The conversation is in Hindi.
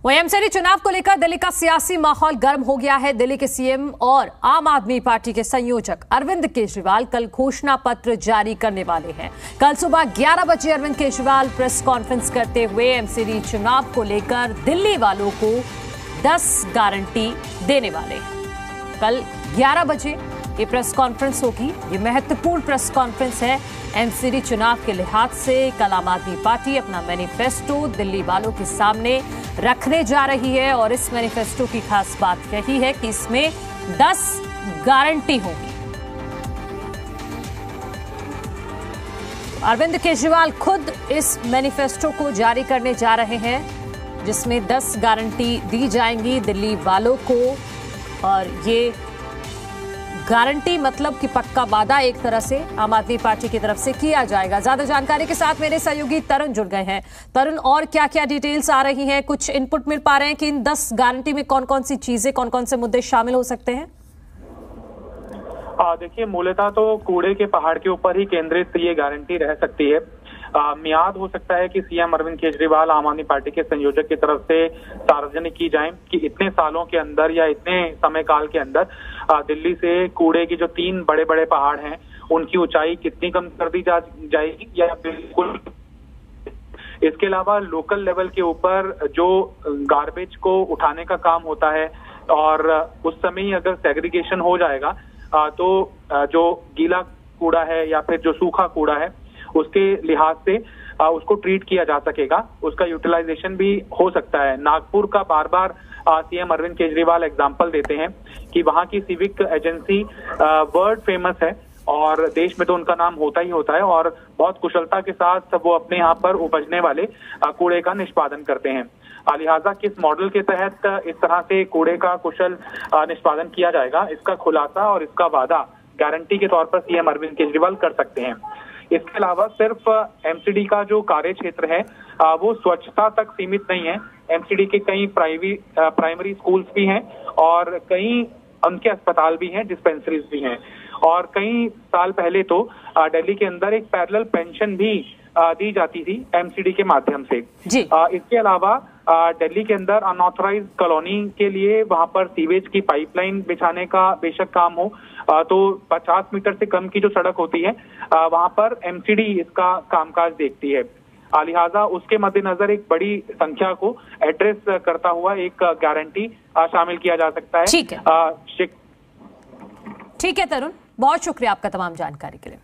वहीं एमसीडी चुनाव को लेकर दिल्ली का सियासी माहौल गर्म हो गया है। दिल्ली के सीएम और आम आदमी पार्टी के संयोजक अरविंद केजरीवाल कल घोषणा पत्र जारी करने वाले हैं। कल सुबह 11 बजे अरविंद केजरीवाल प्रेस कॉन्फ्रेंस करते हुए एमसीडी चुनाव को लेकर दिल्ली वालों को 10 गारंटी देने वाले हैं। कल 11 बजे ये प्रेस कॉन्फ्रेंस होगी। ये महत्वपूर्ण प्रेस कॉन्फ्रेंस है एमसीडी चुनाव के लिहाज से। कल आम आदमी पार्टी अपना मैनिफेस्टो दिल्ली वालों के सामने रखने जा रही है और इस मैनिफेस्टो की खास बात यही है कि इसमें 10 गारंटी होगी। अरविंद केजरीवाल खुद इस मैनिफेस्टो को जारी करने जा रहे हैं, जिसमें 10 गारंटी दी जाएंगी दिल्ली वालों को। और ये गारंटी मतलब कि पक्का वादा एक तरह से आम आदमी पार्टी की तरफ से किया जाएगा। ज्यादा जानकारी के साथ मेरे सहयोगी तरुण जुड़ गए हैं। तरुण, और क्या क्या डिटेल्स आ रही हैं? कुछ इनपुट मिल पा रहे हैं कि इन 10 गारंटी में कौन कौन सी चीजें, कौन कौन से मुद्दे शामिल हो सकते हैं? देखिए, मूलतः तो कूड़े के पहाड़ के ऊपर ही केंद्रित ये गारंटी रह सकती है। मियाद हो सकता है कि सीएम अरविंद केजरीवाल आम आदमी पार्टी के संयोजक की तरफ से सार्वजनिक की जाए कि इतने सालों के अंदर या इतने समय काल के अंदर दिल्ली से कूड़े की जो 3 बड़े बड़े पहाड़ हैं उनकी ऊंचाई कितनी कम कर दी जाएगी या बिल्कुल। इसके अलावा लोकल लेवल के ऊपर जो गार्बेज को उठाने का काम होता है और उस समय ही अगर सेग्रीगेशन हो जाएगा तो जो गीला कूड़ा है या फिर जो सूखा कूड़ा है उसके लिहाज से उसको ट्रीट किया जा सकेगा, उसका यूटिलाइजेशन भी हो सकता है। नागपुर का बार बार सीएम अरविंद केजरीवाल एग्जांपल देते हैं कि वहां की सिविक एजेंसी वर्ल्ड फेमस है और देश में तो उनका नाम होता ही होता है और बहुत कुशलता के साथ वो अपने यहाँ पर उपजने वाले कूड़े का निष्पादन करते हैं। लिहाजा किस मॉडल के तहत इस तरह से कूड़े का कुशल निष्पादन किया जाएगा, इसका खुलासा और इसका वादा गारंटी के तौर पर सीएम अरविंद केजरीवाल कर सकते हैं। इसके अलावा सिर्फ एमसीडी का जो कार्य क्षेत्र है वो स्वच्छता तक सीमित नहीं है। एमसीडी के कई प्राइमरी स्कूल्स भी हैं और कई उनके अस्पताल भी हैं, डिस्पेंसरीज भी हैं और कई साल पहले तो दिल्ली के अंदर एक पैरेलल पेंशन भी दी जाती थी एमसीडी के माध्यम से। इसके अलावा दिल्ली के अंदर अनऑथराइज्ड कॉलोनी के लिए वहां पर सीवेज की पाइपलाइन बिछाने का बेशक काम हो तो 50 मीटर से कम की जो सड़क होती है वहां पर एमसीडी इसका कामकाज देखती है। लिहाजा उसके मद्देनजर एक बड़ी संख्या को एड्रेस करता हुआ एक गारंटी शामिल किया जा सकता है। ठीक है तरुण, बहुत शुक्रिया आपका तमाम जानकारी के लिए।